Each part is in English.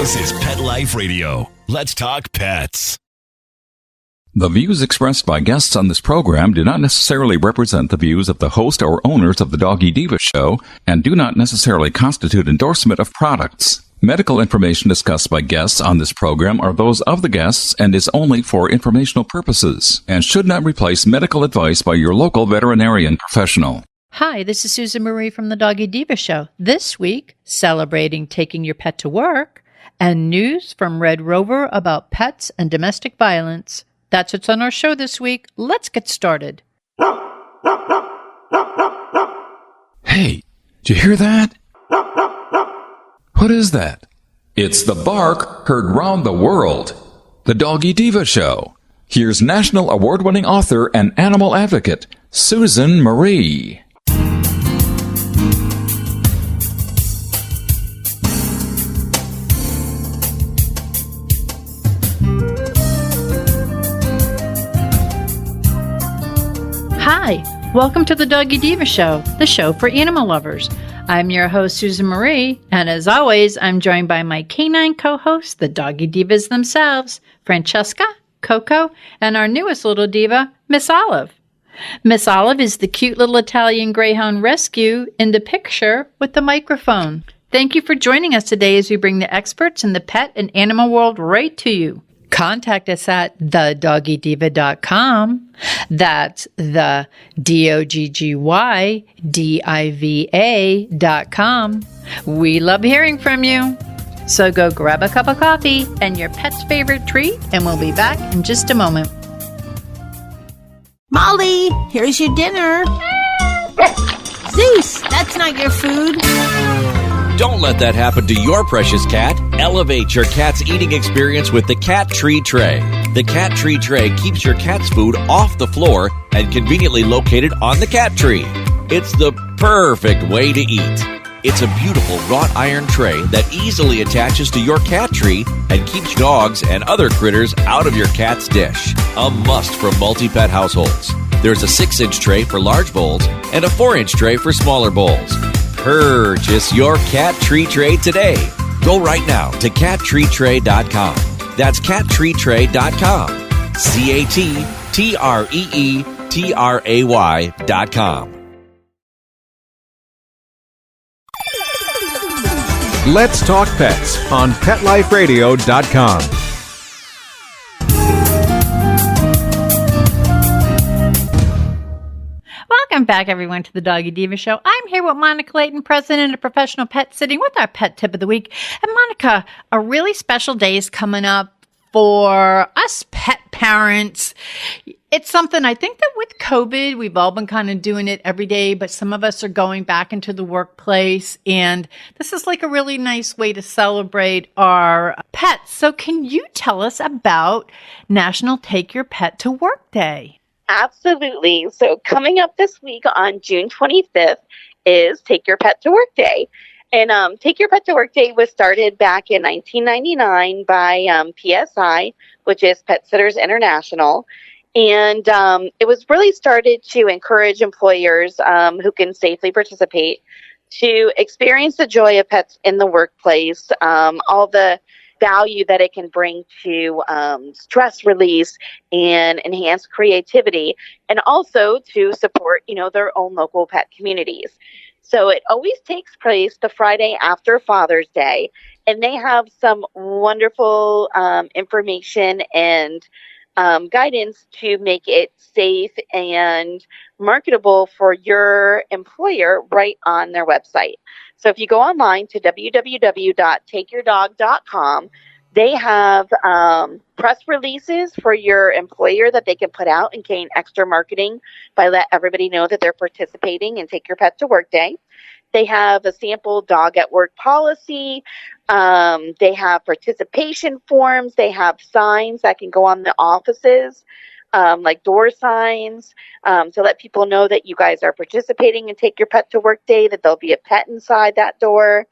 This is Pet Life Radio. Let's talk pets. The views expressed by guests on this program do not necessarily represent the views of the host or owners of the Doggy Diva show and do not necessarily constitute endorsement of products. Medical information discussed by guests on this program are those of the guests and is only for informational purposes and should not replace medical advice by your local veterinarian professional. Hi, this is Susan Marie from the Doggy Diva show. This week, celebrating taking your pet to work and news from RedRover about pets and domestic violence. That's what's on our show this week. Let's get started. Hey, did you hear that? What is that? It's the bark heard round the world. The Doggy Diva show. Here's national award-winning author and animal advocate, Susan Marie. Hi, welcome to the Doggy Diva show, the show for animal lovers. I'm your host, Susan Marie, and as always, I'm joined by my canine co-hosts, the Doggy Divas themselves, Francesca, Coco, and our newest little diva, Miss Olive. Miss Olive is the cute little Italian Greyhound rescue in the picture with the microphone. Thank you for joining us today as we bring the experts in the pet and animal world right to you. Contact us at thedoggydiva.com. That's the DOGGYDIVA.com. We love hearing from you. So go grab a cup of coffee and your pet's favorite treat, and we'll be back in just a moment. Molly, here's your dinner. Zeus, that's not your food. Don't let that happen to your precious cat. Elevate your cat's eating experience with the Cat Tree Tray. The Cat Tree Tray keeps your cat's food off the floor and conveniently located on the cat tree. It's the perfect way to eat. It's a beautiful wrought iron tray that easily attaches to your cat tree and keeps dogs and other critters out of your cat's dish. A must for multi-pet households. There's a 6-inch tray for large bowls and a 4-inch tray for smaller bowls. Purchase your Cat Tree Tray today. Go right now to cattreetray.com. That's cattreetray.com. CATTREETRAY.com. Let's Talk Pets on PetLifeRadio.com. Welcome back, everyone, to the Doggy Diva show. I'm here with Monica Layton, president of Professional Pet Sitting, with our pet tip of the week. And Monica, a really special day is coming up for us pet parents. It's something I think that with COVID, we've all been kind of doing it every day, but some of us are going back into the workplace, and this is like a really nice way to celebrate our pets. So can you tell us about National Take Your Pet to Work Day? Absolutely. So coming up this week on June 25th is Take Your Pet to Work Day. And Take Your Pet to Work Day was started back in 1999 by PSI, which is Pet Sitters International. And it was really started to encourage employers who can safely participate to experience the joy of pets in the workplace, all the value that it can bring to stress release and enhance creativity, and also to support, their own local pet communities. So it always takes place the Friday after Father's Day, and they have some wonderful information and guidance to make it safe and marketable for your employer right on their website. So if you go online to www.takeyourdog.com, they have press releases for your employer that they can put out and gain extra marketing by let everybody know that they're participating in Take Your Pet to Work Day. They have a sample dog at work policy. They have participation forms. They have signs that can go on the offices, like door signs, to let people know that you guys are participating in Take Your Pet to Work Day, that there'll be a pet inside that door.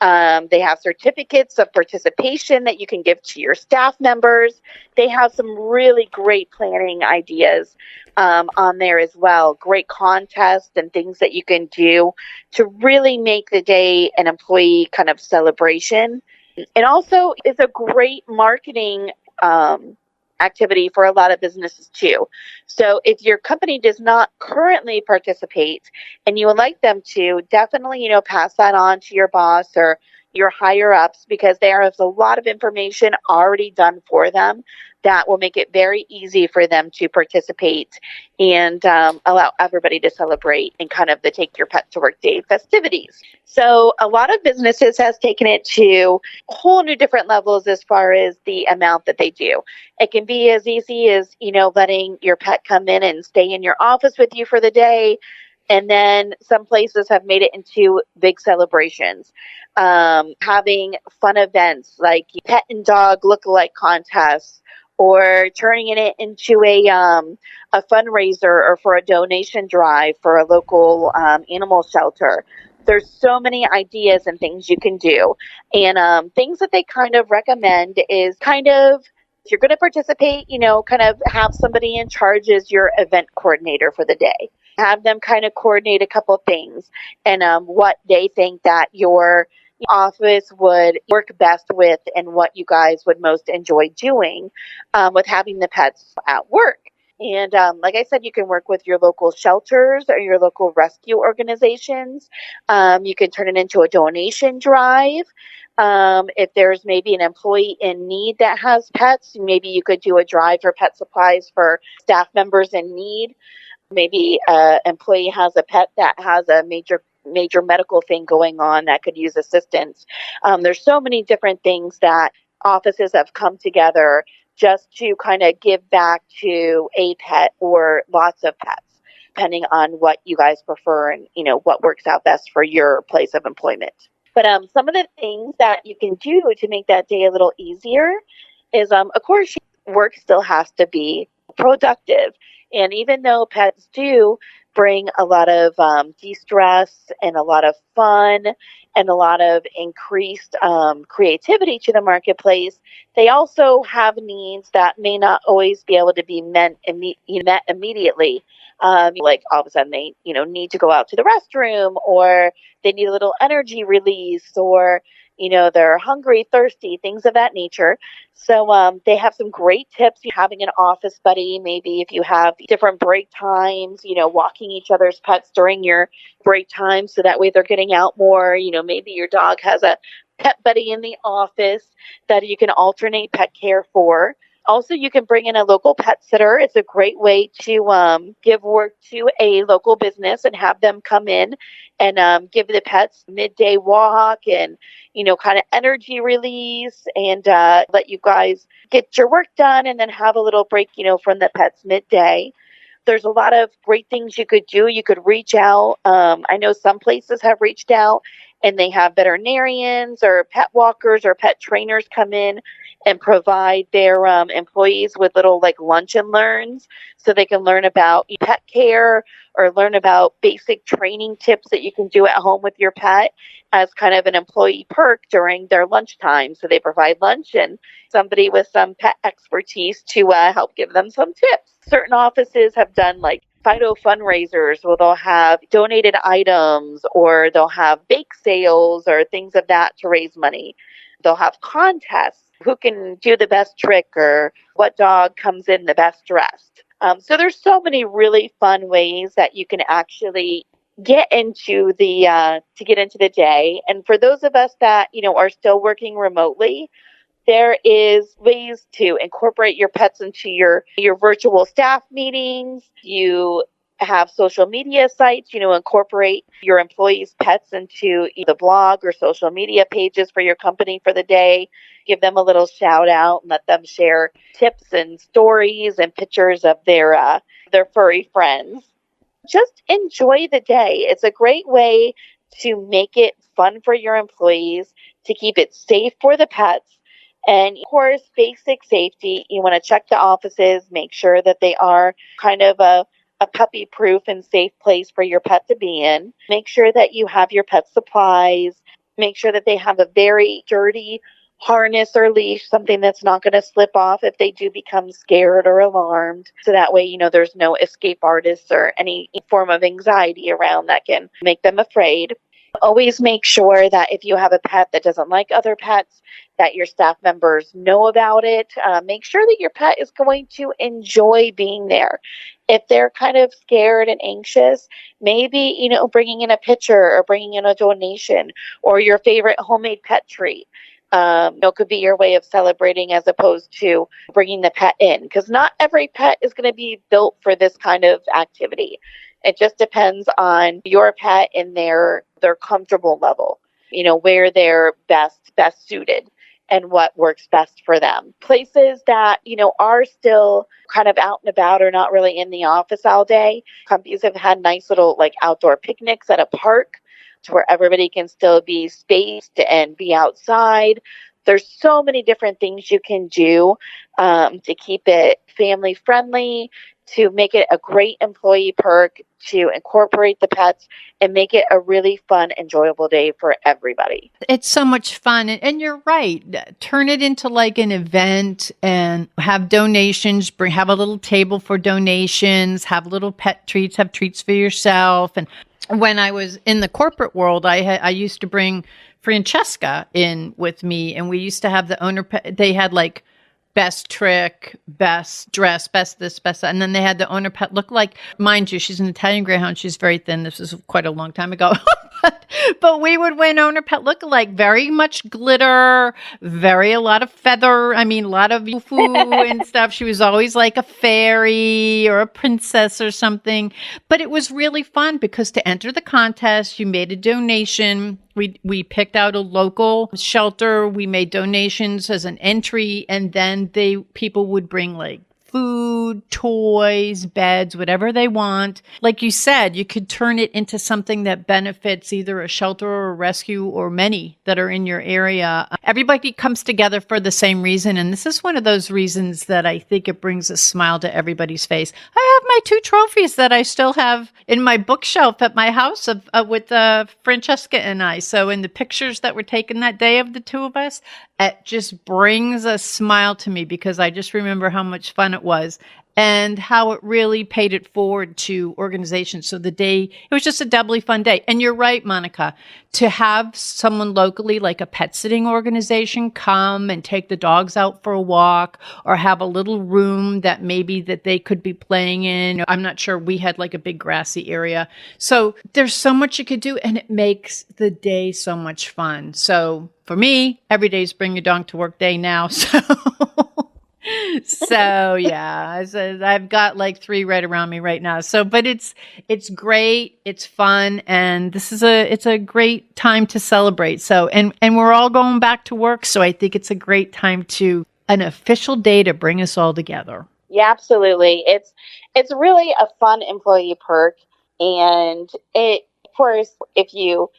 They have certificates of participation that you can give to your staff members. They have some really great planning ideas on there as well. Great contests and things that you can do to really make the day an employee kind of celebration It also is a great marketing activity for a lot of businesses too. So if your company does not currently participate and you would like them to, definitely, pass that on to your boss or your higher ups, because there is a lot of information already done for them that will make it very easy for them to participate and allow everybody to celebrate and kind of the Take Your Pet to Work Day festivities. So a lot of businesses has taken it to whole new different levels as far as the amount that they do. It can be as easy as, letting your pet come in and stay in your office with you for the day. And then some places have made it into big celebrations, having fun events like pet and dog look-alike contests, or turning it into a fundraiser or for a donation drive for a local animal shelter. There's so many ideas and things you can do. And things that they kind of recommend is kind of, if you're going to participate, kind of have somebody in charge as your event coordinator for the day. Have them kind of coordinate a couple things and what they think that your office would work best with and what you guys would most enjoy doing with having the pets at work. And like I said, you can work with your local shelters or your local rescue organizations. You can turn it into a donation drive. If there's maybe an employee in need that has pets, maybe you could do a drive for pet supplies for staff members in need. Maybe an employee has a pet that has a major medical thing going on that could use assistance. There's so many different things that offices have come together just to kind of give back to a pet or lots of pets, depending on what you guys prefer and, what works out best for your place of employment. But some of the things that you can do to make that day a little easier is, of course, work still has to be productive. And even though pets do bring a lot of de-stress and a lot of fun and a lot of increased creativity to the marketplace, they also have needs that may not always be able to be met immediately. Like all of a sudden they, need to go out to the restroom, or they need a little energy release, or, they're hungry, thirsty, things of that nature. So they have some great tips. Having an office buddy, maybe if you have different break times, walking each other's pets during your break time, so that way they're getting out more. Maybe your dog has a pet buddy in the office that you can alternate pet care for. Also, you can bring in a local pet sitter. It's a great way to give work to a local business and have them come in and give the pets midday walk and, kind of energy release and let you guys get your work done and then have a little break, from the pets midday. There's a lot of great things you could do. You could reach out. I know some places have reached out and they have veterinarians or pet walkers or pet trainers come in and provide their employees with little lunch and learns, so they can learn about pet care or learn about basic training tips that you can do at home with your pet as kind of an employee perk during their lunchtime. So they provide lunch and somebody with some pet expertise to help give them some tips. Certain offices have done Fido fundraisers where they'll have donated items or they'll have bake sales or things of that to raise money. They'll have contests, who can do the best trick or what dog comes in the best dressed. So there's so many really fun ways that you can actually get into the day. And for those of us that, are still working remotely, there is ways to incorporate your pets into your virtual staff meetings. You have social media sites, incorporate your employees' pets into the blog or social media pages for your company for the day. Give them a little shout out and let them share tips and stories and pictures of their furry friends. Just enjoy the day. It's a great way to make it fun for your employees, to keep it safe for the pets. And of course, basic safety. You want to check the offices, make sure that they are kind of a puppy proof and safe place for your pet to be in. Make sure that you have your pet supplies. Make sure that they have a very dirty harness or leash, something that's not going to slip off if they do become scared or alarmed. So that way, there's no escape artists or any form of anxiety around that can make them afraid. Always make sure that if you have a pet that doesn't like other pets, that your staff members know about it. Make sure that your pet is going to enjoy being there. If they're kind of scared and anxious, maybe, bringing in a picture or bringing in a donation or your favorite homemade pet treat. Could be your way of celebrating as opposed to bringing the pet in, because not every pet is going to be built for this kind of activity. It just depends on your pet and their comfortable level, where they're best suited and what works best for them. Places that, are still kind of out and about or not really in the office all day. Companies have had nice little outdoor picnics at a park to where everybody can still be spaced and be outside. There's so many different things you can do to keep it family friendly, to make it a great employee perk, to incorporate the pets and make it a really fun, enjoyable day for everybody. It's so much fun. And you're right. Turn it into like an event and have donations, have a little table for donations, have little pet treats, have treats for yourself. And when I was in the corporate world, I used to bring Francesca in with me, and we used to have the owner pet. They had like best trick, best dress, best this, best that. And then they had the owner pet look like, mind you, she's an Italian Greyhound. She's very thin. This was quite a long time ago. But we would win owner pet look like very much glitter, a lot of feather. I mean, a lot of foo and stuff. She was always like a fairy or a princess or something. But it was really fun because to enter the contest, you made a donation. We picked out a local shelter. We made donations as an entry, and then people would bring like food, toys, beds, whatever they want. Like you said, you could turn it into something that benefits either a shelter or a rescue or many that are in your area. Everybody comes together for the same reason. And this is one of those reasons that I think it brings a smile to everybody's face. I have my 2 trophies that I still have in my bookshelf at my house with Francesca and I. So in the pictures that were taken that day of the 2 of us, it just brings a smile to me because I just remember how much fun it was and how it really paid it forward to organizations. So it was just a doubly fun day. And you're right, Monica, to have someone locally, like a pet sitting organization, come and take the dogs out for a walk or have a little room that they could be playing in. I'm not sure. We had like a big grassy area. So there's so much you could do, and it makes the day so much fun. So for me, every day is bring your dog to work day now. So yeah, I've got like 3 right around me right now. So, but it's great. It's fun. And it's a great time to celebrate. So, and we're all going back to work. So I think it's a great time an official day to bring us all together. Yeah, absolutely. It's really a fun employee perk. And of course, if you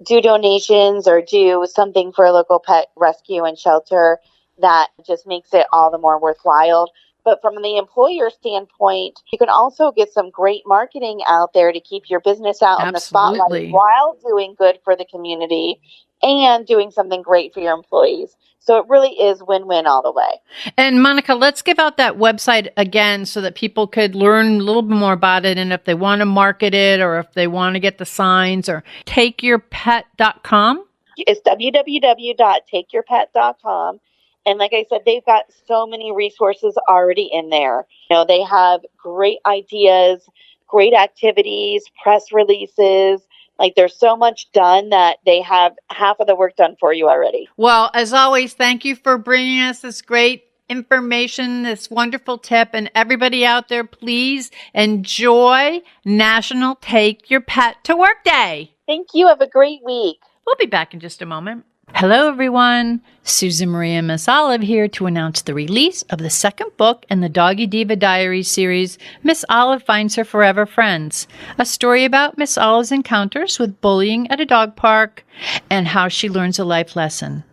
do donations or do something for a local pet rescue and shelter, that just makes it all the more worthwhile. But from the employer standpoint, you can also get some great marketing out there to keep your business out in the spotlight while doing good for the community and doing something great for your employees. So it really is win-win all the way. And Monica, let's give out that website again so that people could learn a little bit more about it. And if they want to market it or if they want to get the signs, or takeyourpet.com. It's www.takeyourpet.com. And like I said, they've got so many resources already in there. They have great ideas, great activities, press releases. Like there's so much done that they have half of the work done for you already. Well, as always, thank you for bringing us this great information, this wonderful tip. And everybody out there, please enjoy National Take Your Pet to Work Day. Thank you. Have a great week. We'll be back in just a moment. Hello, everyone. Susan Maria and Miss Olive here to announce the release of the second book in the Doggy Diva Diaries series, Miss Olive Finds Her Forever Friends, a story about Miss Olive's encounters with bullying at a dog park and how she learns a life lesson.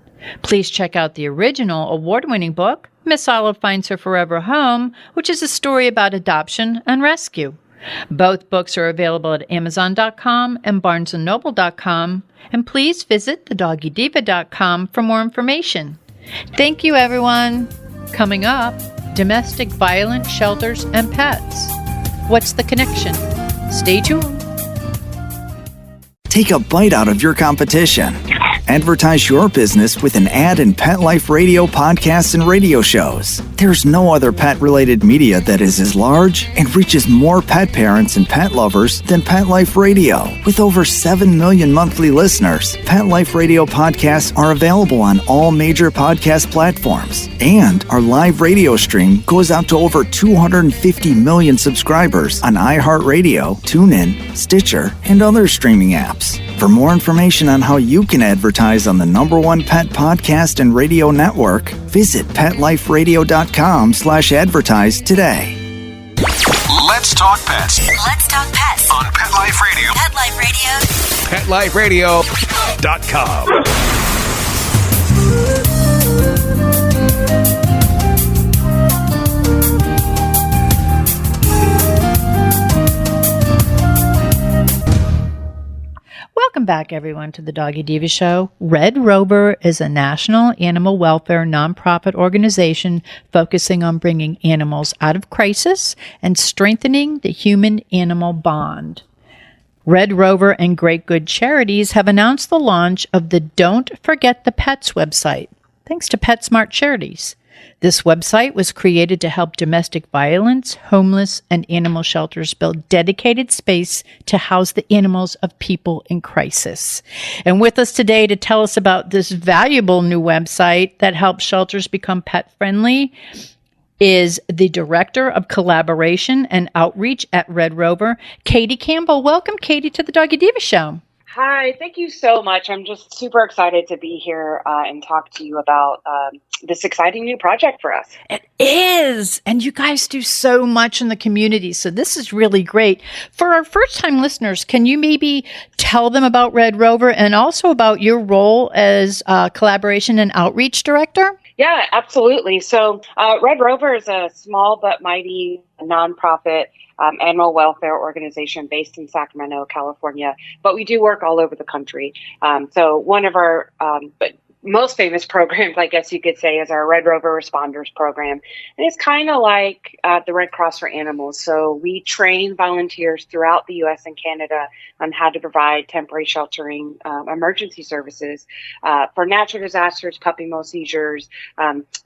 Please check out the original award-winning book, Miss Olive Finds Her Forever Home, which is a story about adoption and rescue. Both books are available at Amazon.com and BarnesandNoble.com, and please visit thedoggydiva.com for more information. Thank you, everyone. Coming up, domestic violence, shelters, and pets. What's the connection? Stay tuned. Take a bite out of your competition. Advertise your business with an ad in Pet Life Radio podcasts and radio shows. There's no other pet-related media that is as large and reaches more pet parents and pet lovers than Pet Life Radio. With over 7 million monthly listeners, Pet Life Radio podcasts are available on all major podcast platforms. And our live radio stream goes out to over 250 million subscribers on iHeartRadio, TuneIn, Stitcher, and other streaming apps. For more information on how you can advertise on the #1 pet podcast and radio network, visit PetLifeRadio.com/advertise today. Let's talk pets Let's talk pets on Pet Life Radio. Pet Life Radio. PetLifeRadio.com. Welcome back, everyone, to the Doggy Diva Show. RedRover is a national animal welfare nonprofit organization focusing on bringing animals out of crisis and strengthening the human-animal bond. RedRover and Great Good Charities have announced the launch of the Don't Forget the Pets website, thanks to PetSmart Charities. This website was created to help domestic violence, homeless, and animal shelters build dedicated space to house the animals of people in crisis. And with us today to tell us about this valuable new website that helps shelters become pet-friendly is the Director of Collaboration and Outreach at RedRover, Katie Campbell. Welcome, Katie, to the Doggy Diva Show. Hi, thank you so much. I'm just super excited to be here and talk to you about this exciting new project for us. It is. And you guys do so much in the community. So this is really great. For our first-time listeners, can you maybe tell them about RedRover and also about your role as Collaboration and Outreach Director? Yeah, absolutely. So RedRover is a small but mighty nonprofit animal welfare organization based in Sacramento, California, but we do work all over the country. So one of our most famous programs, I guess you could say, is our RedRover Responders program. And it's kind of like the Red Cross for animals. So we train volunteers throughout the U.S. and Canada on how to provide temporary sheltering emergency services for natural disasters, puppy mill seizures,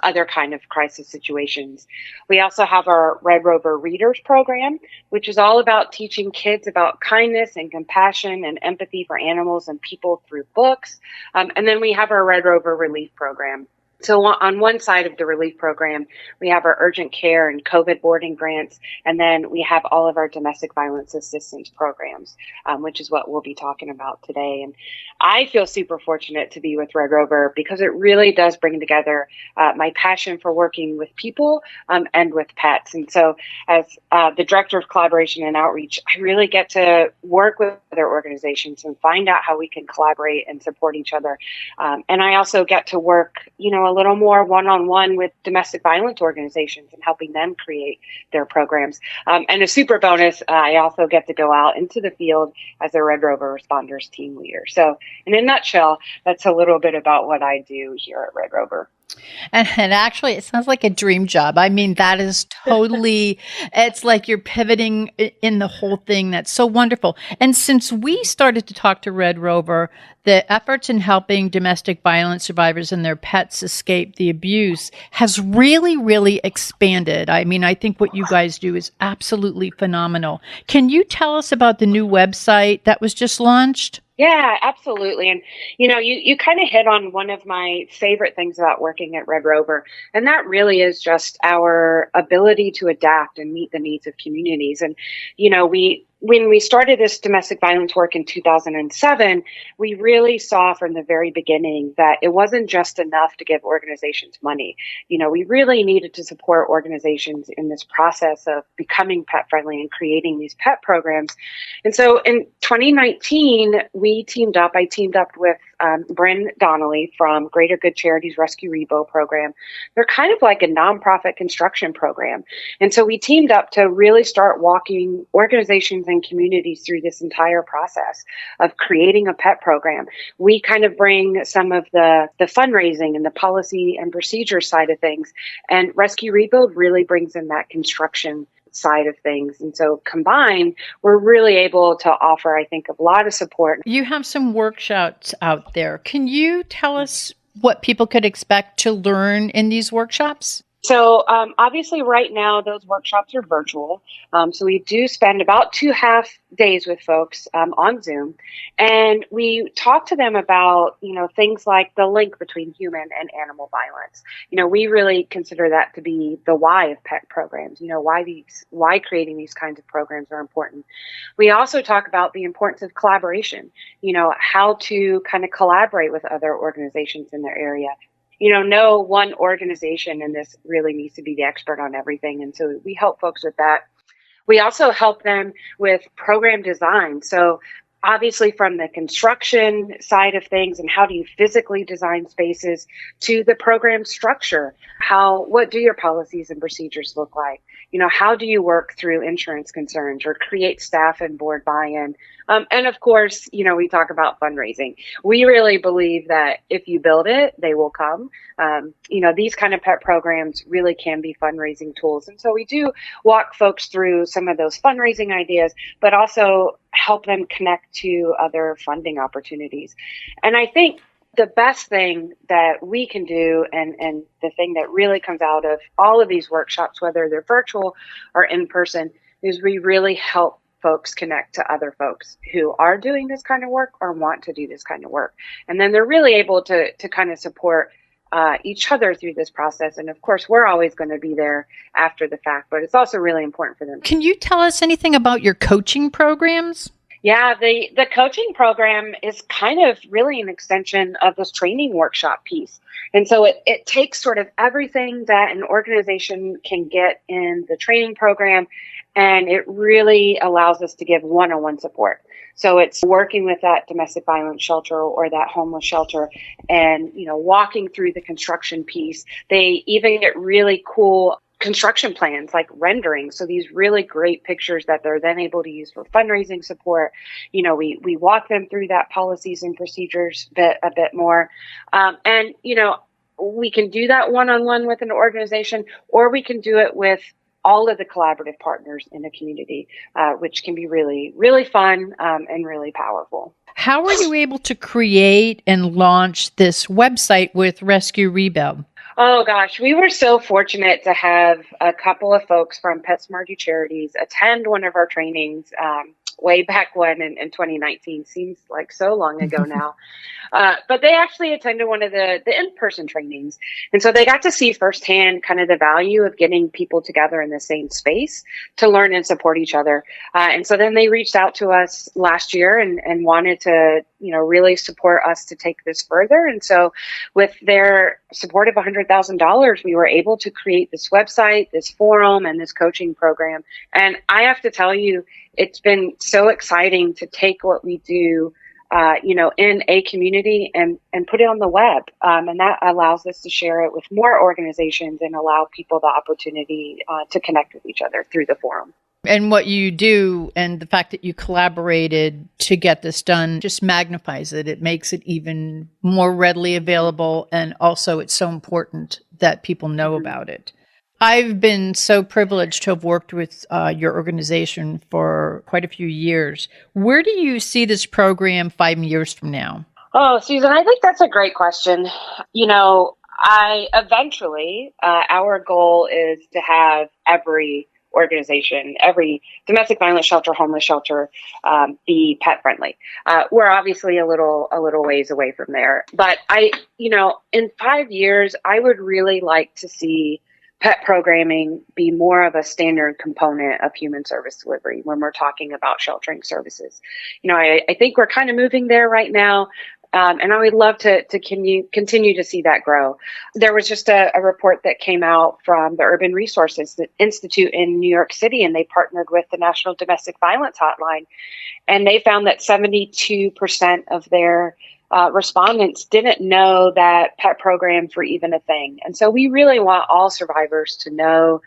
other kind of crisis situations. We also have our RedRover Readers program, which is all about teaching kids about kindness and compassion and empathy for animals and people through books. And then we have our RedRover Relief program. So on one side of the relief program, we have our urgent care and COVID boarding grants, and then we have all of our domestic violence assistance programs, which is what we'll be talking about today. And I feel super fortunate to be with RedRover because it really does bring together my passion for working with people and with pets. And so as the Director of Collaboration and Outreach, I really get to work with other organizations and find out how we can collaborate and support each other. And I also get to work, a little more one-on-one with domestic violence organizations and helping them create their programs. And a super bonus, I also get to go out into the field as a RedRover Responders team leader. So in a nutshell, that's a little bit about what I do here at RedRover. And actually, it sounds like a dream job. I mean, that is totally, it's like you're pivoting in the whole thing. That's so wonderful. And since we started to talk to RedRover, the efforts in helping domestic violence survivors and their pets escape the abuse has really, really expanded. I mean, I think what you guys do is absolutely phenomenal. Can you tell us about the new website that was just launched? Yeah, absolutely. And, you kind of hit on one of my favorite things about working at RedRover, and that really is just our ability to adapt and meet the needs of communities. And, when we started this domestic violence work in 2007, we really saw from the very beginning that it wasn't just enough to give organizations money. We really needed to support organizations in this process of becoming pet friendly and creating these pet programs. And so in 2019, I teamed up with Bryn Donnelly from Greater Good Charities Rescue Rebuild program. They're kind of like a nonprofit construction program. And so we teamed up to really start walking organizations and communities through this entire process of creating a pet program. We kind of bring some of the fundraising and the policy and procedure side of things, and Rescue Rebuild really brings in that construction side of things. And so combined, we're really able to offer, I think, a lot of support. You have some workshops out there. Can you tell us what people could expect to learn in these workshops? So obviously right now those workshops are virtual. So we do spend about 2.5 days with folks on Zoom, and we talk to them about, things like the link between human and animal violence. We really consider that to be the why of pet programs, why creating these kinds of programs are important. We also talk about the importance of collaboration, how to kind of collaborate with other organizations in their area. No one organization in this really needs to be the expert on everything. And so we help folks with that. We also help them with program design. So obviously from the construction side of things and how do you physically design spaces to the program structure, what do your policies and procedures look like? How do you work through insurance concerns or create staff and board buy-in? And of course, we talk about fundraising. We really believe that if you build it, they will come. These kind of pet programs really can be fundraising tools. And so we do walk folks through some of those fundraising ideas, but also help them connect to other funding opportunities. And I think the best thing that we can do, and the thing that really comes out of all of these workshops, whether they're virtual or in person, is we really help folks connect to other folks who are doing this kind of work or want to do this kind of work. And then they're really able to kind of support each other through this process. And of course, we're always going to be there after the fact, but it's also really important for them. Can you tell us anything about your coaching programs? Yeah, the coaching program is kind of really an extension of this training workshop piece. And so it takes sort of everything that an organization can get in the training program, and it really allows us to give one-on-one support. So it's working with that domestic violence shelter or that homeless shelter and, walking through the construction piece. They even get really cool construction plans like rendering. So these really great pictures that they're then able to use for fundraising support. We walk them through that policies and procedures a bit more. And we can do that one-on-one with an organization, or we can do it with all of the collaborative partners in the community, which can be really, really fun and really powerful. How were you able to create and launch this website with Rescue Rebel? Oh, gosh, we were so fortunate to have a couple of folks from Pet Smarty Charities attend one of our trainings way back when in 2019. Seems like so long ago now. But they actually attended one of the in-person trainings. And so they got to see firsthand kind of the value of getting people together in the same space to learn and support each other. And so then they reached out to us last year and wanted to, really support us to take this further. And so with their support of $100,000, we were able to create this website, this forum, and this coaching program. And I have to tell you, it's been so exciting to take what we do in a community and put it on the web. And that allows us to share it with more organizations and allow people the opportunity to connect with each other through the forum. And what you do and the fact that you collaborated to get this done just magnifies it. It makes it even more readily available. And also it's so important that people know about it. I've been so privileged to have worked with your organization for quite a few years. Where do you see this program 5 years from now? Oh, Susan, I think that's a great question. Our goal is to have every organization, every domestic violence shelter, homeless shelter, be pet friendly. We're obviously a little ways away from there, but in 5 years, I would really like to see pet programming be more of a standard component of human service delivery when we're talking about sheltering services. I think we're kind of moving there right now. And I would love to continue to see that grow. There was just a report that came out from the Urban Resources Institute in New York City, and they partnered with the National Domestic Violence Hotline. And they found that 72% of their respondents didn't know that pet programs were even a thing. And so we really want all survivors to know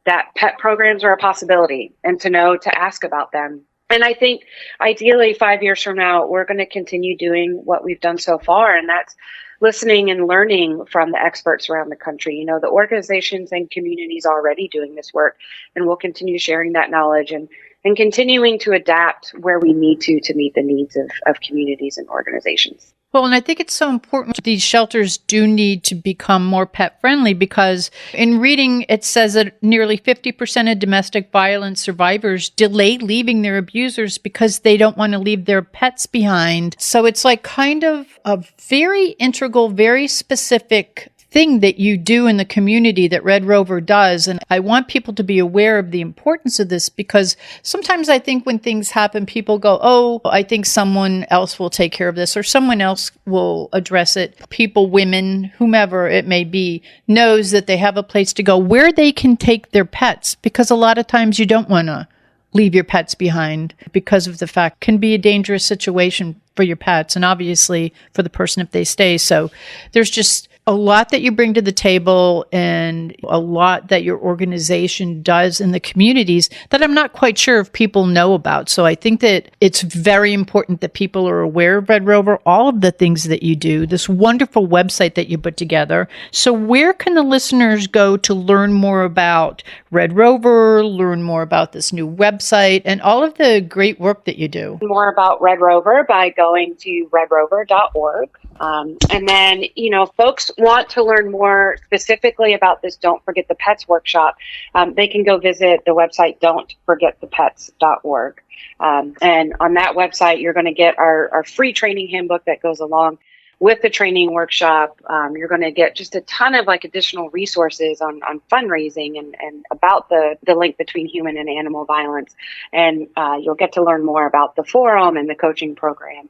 that pet programs are a possibility and to know to ask about them. And I think ideally 5 years from now, we're going to continue doing what we've done so far. And that's listening and learning from the experts around the country. You know, the organizations and communities already doing this work, and we'll continue sharing that knowledge and continuing to adapt where we need to meet the needs of communities and organizations. Well, and I think it's so important. These shelters do need to become more pet friendly, because in reading, it says that nearly 50% of domestic violence survivors delay leaving their abusers because they don't want to leave their pets behind. So it's like kind of a very integral, very specific thing that you do in the community that RedRover does. And I want people to be aware of the importance of this, because sometimes I think when things happen, people go, oh, I think someone else will take care of this, or someone else will address it. People, women, whomever it may be, knows that they have a place to go where they can take their pets, because a lot of times you don't want to leave your pets behind because of the fact it can be a dangerous situation for your pets, and obviously for the person if they stay. So there's just a lot that you bring to the table and a lot that your organization does in the communities that I'm not quite sure if people know about. So I think that it's very important that people are aware of RedRover, all of the things that you do, this wonderful website that you put together. So where can the listeners go to learn more about RedRover, learn more about this new website, and all of the great work that you do? More about RedRover by going to redrover.org. And then, you know, folks want to learn more specifically about this Don't Forget the Pets workshop, they can go visit the website don'tforgetthepets.org. And on that website, you're going to get our free training handbook that goes along with the training workshop. You're going to get just a ton of additional resources on fundraising and about the link between human and animal violence. And you'll get to learn more about the forum and the coaching program.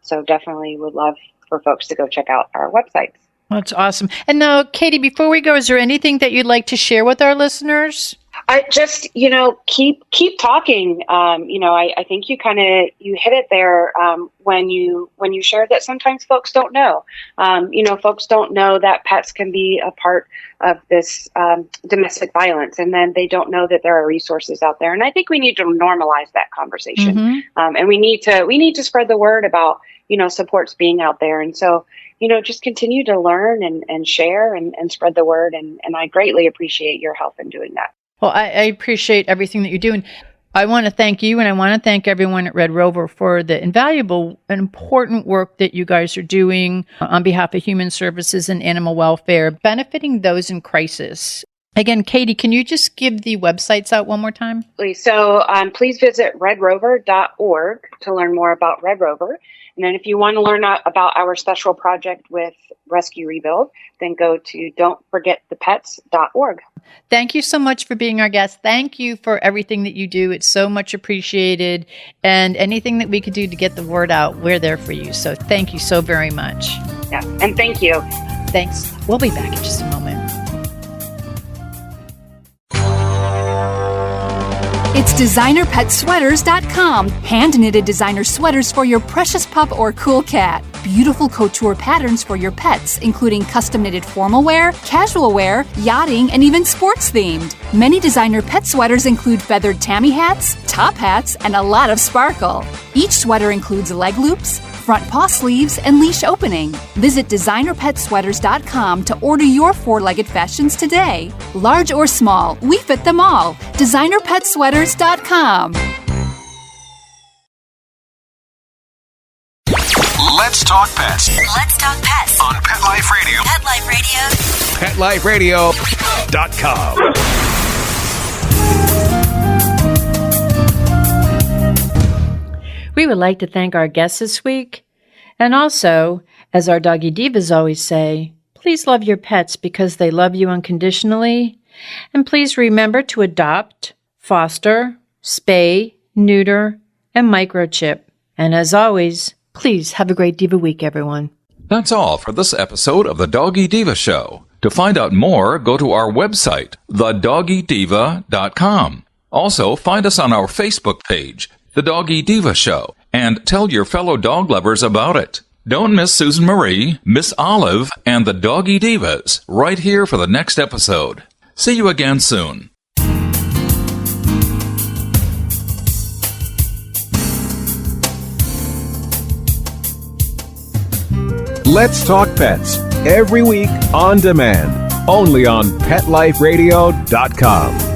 So definitely would love for folks to go check out our websites. That's awesome. And now, Katie, before we go, is there anything that you'd like to share with our listeners? I just, keep talking. I think you hit it there when you shared that sometimes folks don't know. Folks don't know that pets can be a part of this domestic violence, and then they don't know that there are resources out there. And I think we need to normalize that conversation, and we need to spread the word about supports being out there. And so, just continue to learn and share and spread the word. And I greatly appreciate your help in doing that. Well, I appreciate everything that you're doing. I want to thank you, and I want to thank everyone at RedRover for the invaluable and important work that you guys are doing on behalf of human services and animal welfare, benefiting those in crisis. Again, Katie, can you just give the websites out one more time? So please visit redrover.org to learn more about RedRover. And then if you want to learn about our special project with Rescue Rebuild, then go to don'tforgetthepets.org. Thank you so much for being our guest. Thank you for everything that you do. It's so much appreciated. And anything that we could do to get the word out, we're there for you. So thank you so very much. Yeah, and thank you. Thanks. We'll be back in just a moment. It's designerpetsweaters.com. Hand-knitted designer sweaters for your precious pup or cool cat. Beautiful couture patterns for your pets, including custom-knitted formal wear, casual wear, yachting, and even sports-themed. Many designer pet sweaters include feathered tammy hats, top hats, and a lot of sparkle. Each sweater includes leg loops, front paw sleeves, and leash opening. Visit designerpetsweaters.com to order your four-legged fashions today. Large or small, we fit them all. designerpetsweaters.com. Let's talk pets. Let's talk pets On Pet Life Radio. Pet Life Radio. PetLifeRadio.com. We would like to thank our guests this week. And also, as our Doggy Divas always say, please love your pets because they love you unconditionally. And please remember to adopt, foster, spay, neuter, and microchip. And as always, please have a great Diva week, everyone. That's all for this episode of the Doggy Diva Show. To find out more, go to our website, thedoggydiva.com. Also, find us on our Facebook page, The Doggy Diva Show, and tell your fellow dog lovers about it. Don't miss Susan Marie, Miss Olive, and the Doggy Divas right here for the next episode. See you again soon. Let's Talk Pets, every week on demand, only on PetLifeRadio.com.